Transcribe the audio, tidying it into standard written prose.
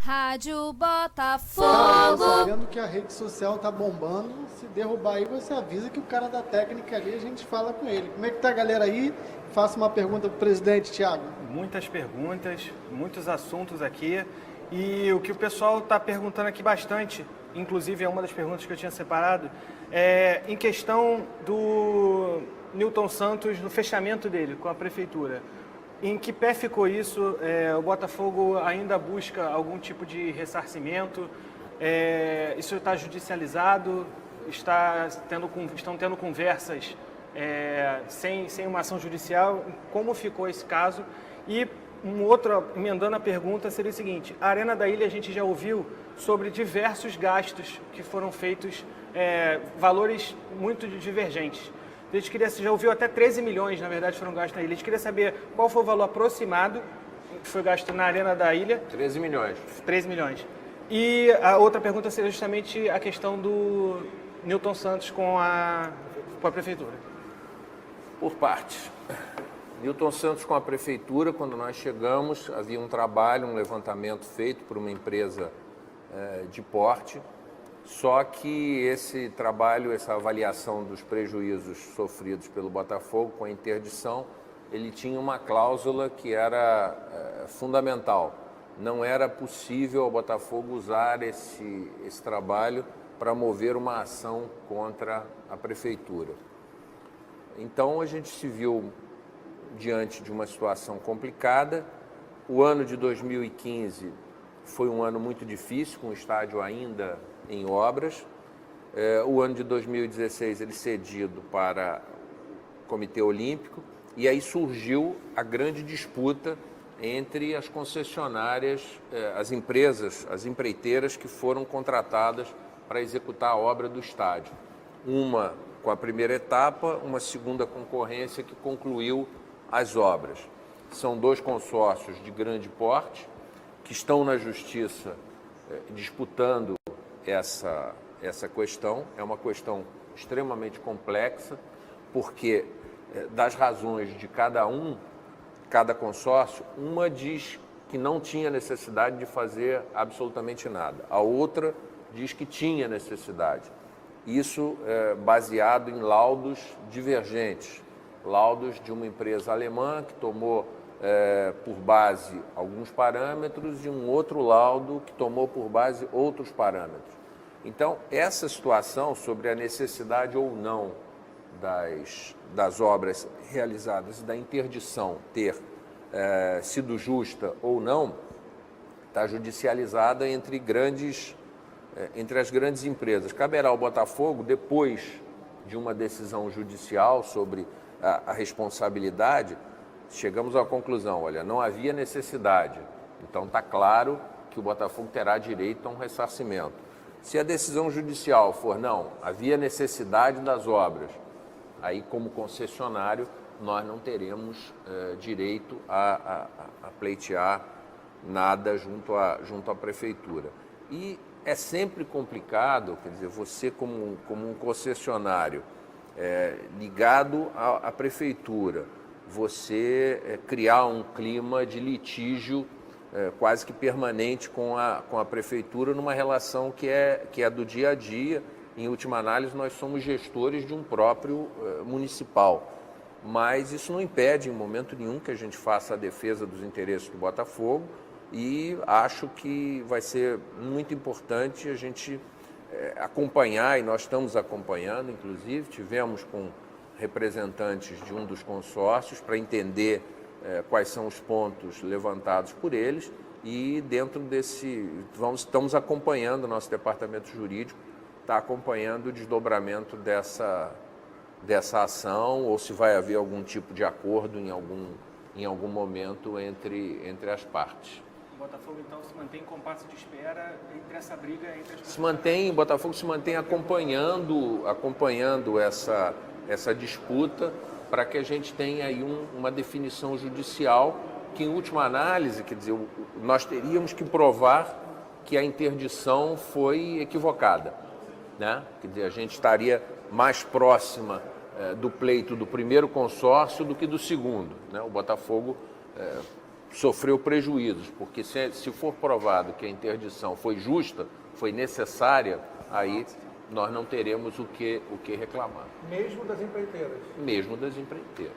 Rádio Botafogo. Sabendo que a rede social tá bombando, se derrubar aí você avisa que o cara da técnica ali, a gente fala com ele. Como é que tá a galera aí? Faça uma pergunta pro presidente, Thiago. Muitas perguntas, muitos assuntos aqui. E o que o pessoal está perguntando aqui bastante, inclusive é uma das perguntas que eu tinha separado, é em questão do Newton Santos, no fechamento dele com a prefeitura. Em que pé ficou isso? O Botafogo ainda busca algum tipo de ressarcimento? Isso está judicializado? Estão tendo conversas sem uma ação judicial? Como ficou esse caso? E emendando a pergunta, seria o seguinte: a Arena da Ilha a gente já ouviu sobre diversos gastos que foram feitos, valores muito divergentes. A gente já ouviu até 13 milhões, na verdade, foram gastos na ilha. A gente queria saber qual foi o valor aproximado que foi gasto na Arena da Ilha. 13 milhões. 13 milhões. E a outra pergunta seria justamente a questão do Newton Santos com a prefeitura. Por partes. Newton Santos com a prefeitura, quando nós chegamos, havia um trabalho, um levantamento feito por uma empresa de porte. Só que esse trabalho, essa avaliação dos prejuízos sofridos pelo Botafogo com a interdição, ele tinha uma cláusula que era fundamental. Não era possível ao Botafogo usar esse trabalho para mover uma ação contra a prefeitura. Então a gente se viu diante de uma situação complicada. O ano de 2015 foi um ano muito difícil, com o estádio ainda em obras. O ano de 2016 ele cedido para o Comitê Olímpico, e aí surgiu a grande disputa entre as concessionárias, as empresas, as empreiteiras que foram contratadas para executar a obra do estádio. Uma com a primeira etapa, uma segunda concorrência que concluiu as obras. São dois consórcios de grande porte que estão na justiça disputando essa questão. É uma questão extremamente complexa, porque das razões de cada consórcio, uma diz que não tinha necessidade de fazer absolutamente nada, a outra diz que tinha necessidade. Isso baseado em laudos divergentes, laudos de uma empresa alemã que tomou por base alguns parâmetros e um outro laudo que tomou por base outros parâmetros. Então, essa situação sobre a necessidade ou não das obras realizadas, da interdição ter sido justa ou não, está judicializada entre as grandes empresas. Caberá ao Botafogo, depois de uma decisão judicial sobre a responsabilidade, chegamos à conclusão, olha, não havia necessidade. Então está claro que o Botafogo terá direito a um ressarcimento. Se a decisão judicial for não, havia necessidade das obras, aí como concessionário nós não teremos direito a pleitear nada junto à prefeitura. E é sempre complicado, quer dizer, você como um concessionário ligado à prefeitura, você criar um clima de litígio quase que permanente com a prefeitura numa relação que é do dia a dia. Em última análise, nós somos gestores de um próprio municipal. Mas isso não impede, em momento nenhum, que a gente faça a defesa dos interesses do Botafogo, e acho que vai ser muito importante a gente acompanhar, e nós estamos acompanhando, inclusive, tivemos com representantes de um dos consórcios para entender quais são os pontos levantados por eles, e dentro estamos acompanhando, o nosso departamento jurídico está acompanhando o desdobramento dessa ação, ou se vai haver algum tipo de acordo em algum momento entre as partes. O Botafogo, então, se mantém em compasso de espera entre essa briga entre as o Botafogo se mantém acompanhando essa disputa, para que a gente tenha aí uma definição judicial que, em última análise, quer dizer, nós teríamos que provar que a interdição foi equivocada, né? Quer dizer, a gente estaria mais próxima do pleito do primeiro consórcio do que do segundo, né? O Botafogo sofreu prejuízos, porque se for provado que a interdição foi justa, foi necessária, aí nós não teremos o que reclamar. Mesmo das empreiteiras. Mesmo das empreiteiras.